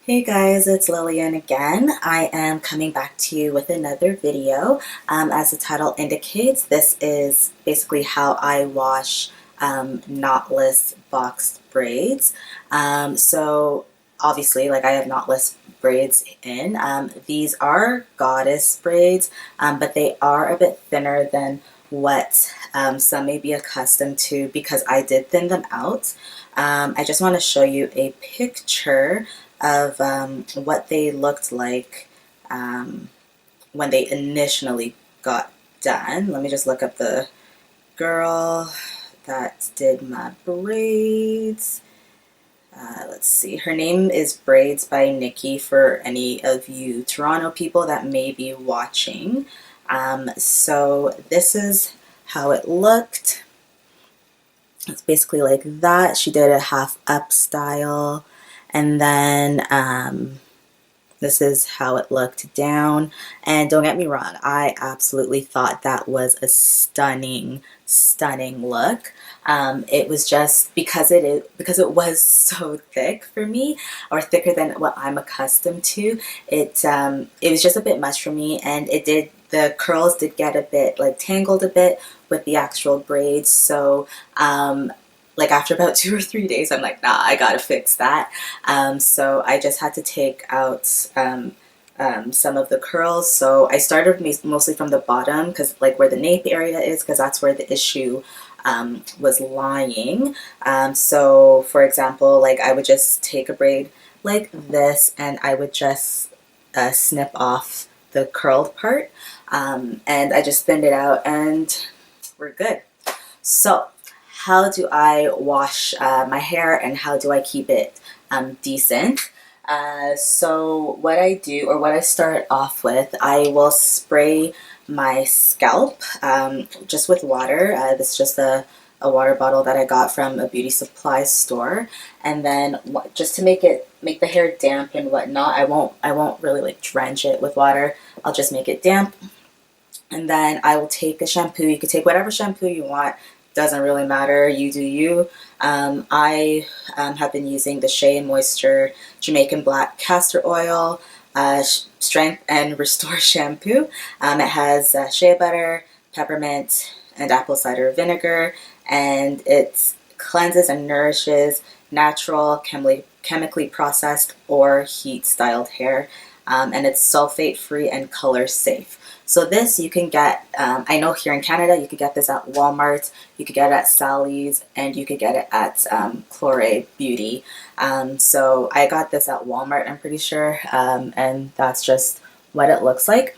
Hey guys, it's Lillian again. I am coming back to you with another video. As the title indicates, this is basically how I wash knotless boxed braids. So obviously, like I have knotless braids in. These are goddess braids, but they are a bit thinner than what some may be accustomed to because I did thin them out. I just want to show you a picture of what they looked like when they initially got done. Let me just look up the girl that did my braids. Let's see. Her name is Braids by Nikki for any of you Toronto people that may be watching. So this is how it looked. It's basically like that. She did a half up style. And then this is how it looked down. And don't get me wrong, I absolutely thought that was a stunning, stunning look. It was just because it was so thick for me, or thicker than what I'm accustomed to. It was just a bit much for me, and the curls did get a bit like tangled a bit with the actual braids. So like after about 2 or 3 days, I'm like, nah, I gotta fix that. So I just had to take out some of the curls. So I started mostly from the bottom, because like where the nape area is, because that's where the issue was lying. So for example, like I would just take a braid like this, and I would just snip off the curled part, and I just thinned it out, and we're good. So how do I wash my hair, and how do I keep it decent? So what I do, or what I start off with, I will spray my scalp just with water. This is just a water bottle that I got from a beauty supply store, and then just to make the hair damp and whatnot, I won't really like drench it with water. I'll just make it damp, and then I will take a shampoo. You could take whatever shampoo you want. Doesn't really matter, you do you. I have been using the Shea Moisture Jamaican Black Castor Oil Strength and Restore Shampoo. It has shea butter, peppermint, and apple cider vinegar, and it cleanses and nourishes natural, chemically processed, or heat styled hair, and it's sulfate free and color safe. So this you can get, I know here in Canada, you could get this at Walmart, you could get it at Sally's, and you could get it at Clore Beauty. So I got this at Walmart, I'm pretty sure, and that's just what it looks like.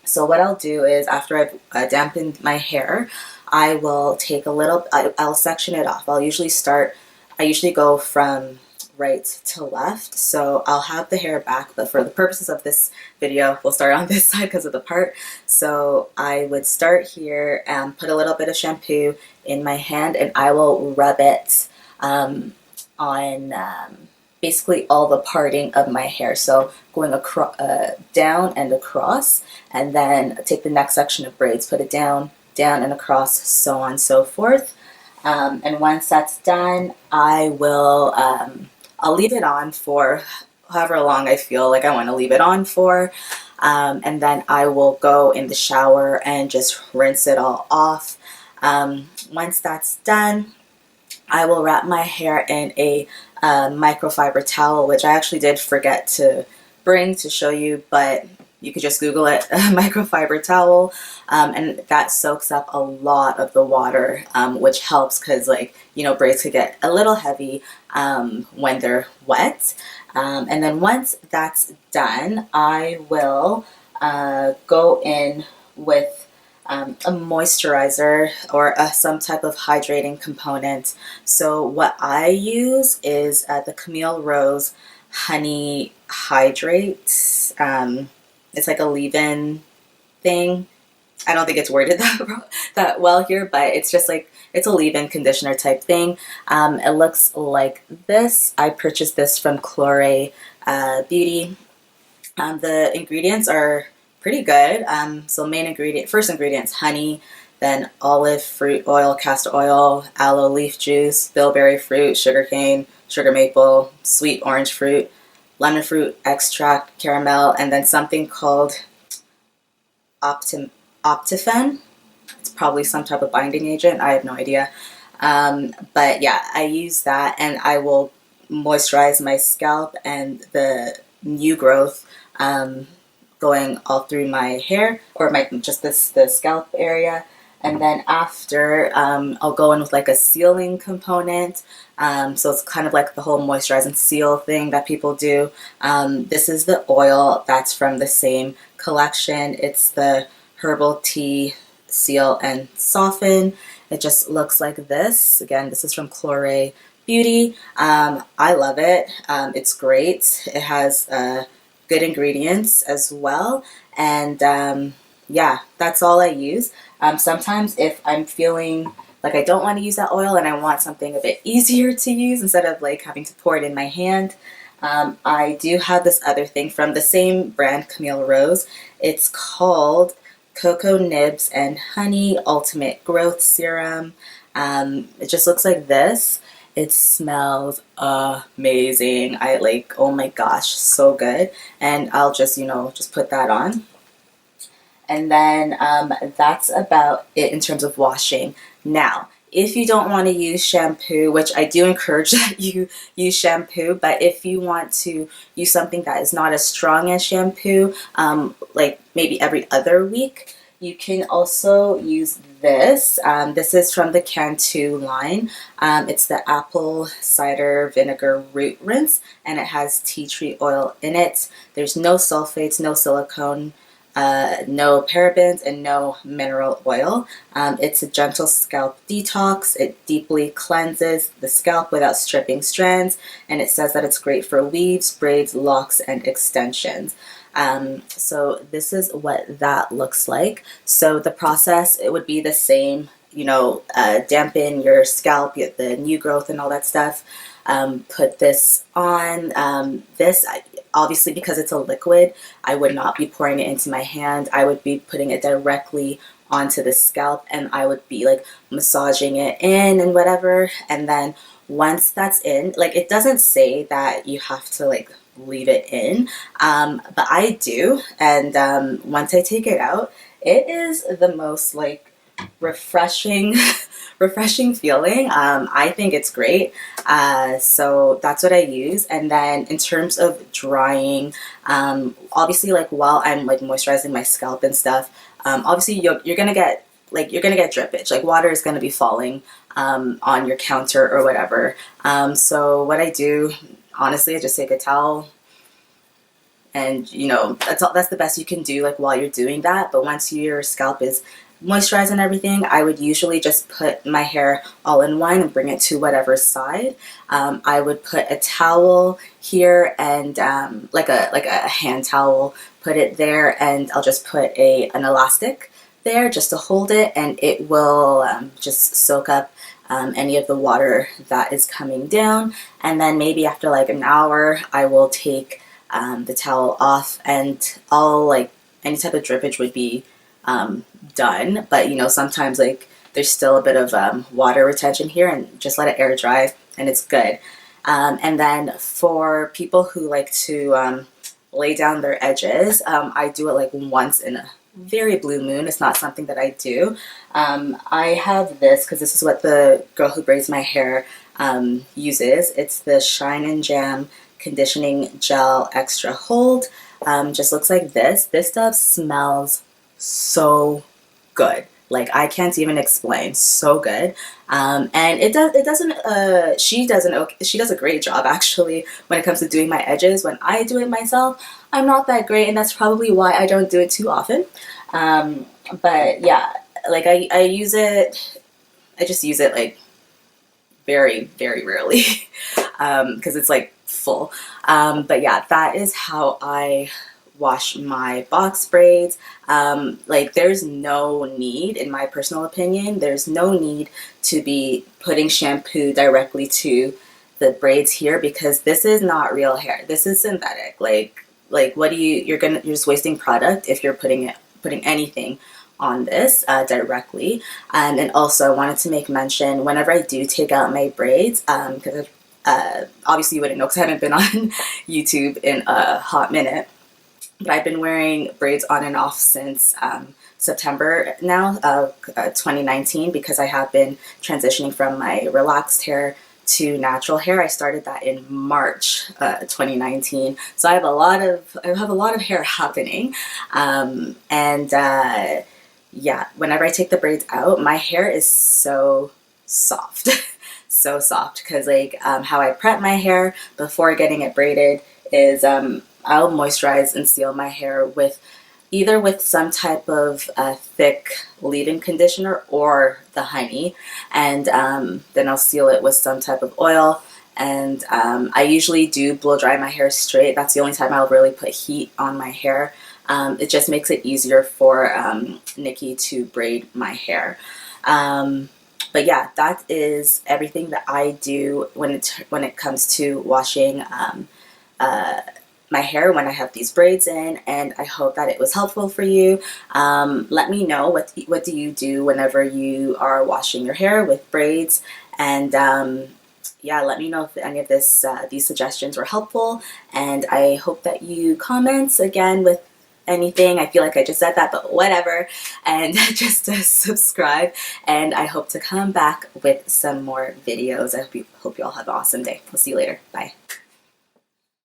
So what I'll do is, after I've dampened my hair, I will take a little, I'll section it off. I usually go from right to left, so I'll have the hair back, but for the purposes of this video, we'll start on this side because of the part. So I would start here and put a little bit of shampoo in my hand, and I will rub it on basically all the parting of my hair, so going across, down and across, and then take the next section of braids, put it down, down and across, so on and so forth. And once that's done, I'll leave it on for however long I feel like I want to leave it on for, and then I will go in the shower and just rinse it all off. Once that's done, I will wrap my hair in a microfiber towel, which I actually did forget to bring to show you, but you could just Google it, microfiber towel, and that soaks up a lot of the water, which helps because, like, you know, braids could get a little heavy when they're wet. And then once that's done, I will go in with a moisturizer or some type of hydrating component. So what I use is the Camille Rose Honey Hydrate. It's like a leave-in thing. I don't think it's worded that well here, but it's just like, it's a leave-in conditioner type thing. It looks like this. I purchased this from Clore Beauty. The ingredients are pretty good. So first ingredients, honey, then olive fruit oil, castor oil, aloe leaf juice, bilberry fruit, sugarcane, sugar maple, sweet orange fruit, lemon fruit extract, caramel, and then something called Optifen. It's probably some type of binding agent. I have no idea. But yeah, I use that and I will moisturize my scalp and the new growth going all through my hair, or my just the scalp area. And then after, I'll go in with like a sealing component. So it's kind of like the whole moisturize and seal thing that people do. This is the oil that's from the same collection. It's the Herbal Tea Seal and Soften. It just looks like this. Again, this is from Chlore Beauty. I love it. It's great. It has good ingredients as well. And yeah, that's all I use. Sometimes if I'm feeling like I don't want to use that oil and I want something a bit easier to use instead of like having to pour it in my hand, I do have this other thing from the same brand, Camille Rose. It's called Cocoa Nibs and Honey Ultimate Growth Serum. It just looks like this. It smells amazing. I like, oh my gosh, so good. And I'll just, just put that on. And then that's about it in terms of washing. Now, if you don't want to use shampoo, which I do encourage that you use shampoo, but if you want to use something that is not as strong as shampoo, like maybe every other week, you can also use this. This is from the Cantu line. It's the apple cider vinegar root rinse, and it has tea tree oil in it. There's no sulfates, no silicone, no parabens, and no mineral oil. It's a gentle scalp detox. It deeply cleanses the scalp without stripping strands, and it says that it's great for weaves, braids, locks, and extensions. So this is what that looks like. So the process, it would be the same, dampen your scalp, get the new growth and all that stuff. Put this on. Obviously, because it's a liquid, I would not be pouring it into my hand. I would be putting it directly onto the scalp, and I would be like massaging it in and whatever. And then once that's in, like, it doesn't say that you have to like leave it in, but I do. And once I take it out, it is the most like refreshing feeling. I think it's great. So that's what I use. And then in terms of drying, obviously, like, while I'm like moisturizing my scalp and stuff, obviously you're gonna get drippage. Like, water is gonna be falling on your counter or whatever. So what I do, honestly, I just take a towel, and that's the best you can do, like, while you're doing that. But once your scalp is moisturized and everything, I would usually just put my hair all in one and bring it to whatever side. I would put a towel here and like a hand towel, put it there, and I'll just put an elastic there just to hold it, and it will just soak up any of the water that is coming down. And then maybe after like an hour, I will take the towel off, and all like any type of drippage would be done. But sometimes like there's still a bit of water retention here, and just let it air dry and it's good. And then for people who like to lay down their edges, I do it like once in a very blue moon. It's not something that I do. I have this because this is what the girl who braids my hair uses. It's the Shine and Jam Conditioning Gel Extra Hold. Just looks like this. This stuff smells so good. Like, I can't even explain. So good. And she does a great job actually when it comes to doing my edges. When I do it myself, I'm not that great, and that's probably why I don't do it too often. But yeah, like I use it, I just use it like very, very rarely because it's like full. But yeah, that is how I wash my box braids. Like, there's no need, in my personal opinion, there's no need to be putting shampoo directly to the braids here, because this is not real hair. This is synthetic. Like what you're just wasting product if you're putting anything on this directly. And also I wanted to make mention, whenever I do take out my braids, because Obviously you wouldn't know because I haven't been on YouTube in a hot minute. But I've been wearing braids on and off since September now of 2019 because I have been transitioning from my relaxed hair to natural hair. I started that in March 2019, so I have a lot of hair happening, and yeah, whenever I take the braids out, my hair is so soft. So soft because like how I prep my hair before getting it braided is I'll moisturize and seal my hair with either with some type of thick leave-in conditioner or the honey, and then I'll seal it with some type of oil. And I usually do blow dry my hair straight. That's the only time I'll really put heat on my hair. It just makes it easier for Nikki to braid my hair. But yeah, that is everything that I do when it comes to washing my hair when I have these braids in, and I hope that it was helpful for you. Let me know what do you do whenever you are washing your hair with braids, and yeah, let me know if any of these suggestions were helpful, and I hope that you comment again with anything. I feel like I just said that, but whatever. And just to subscribe, and I hope to come back with some more videos. I hope you all have an awesome day. We'll see you later. Bye.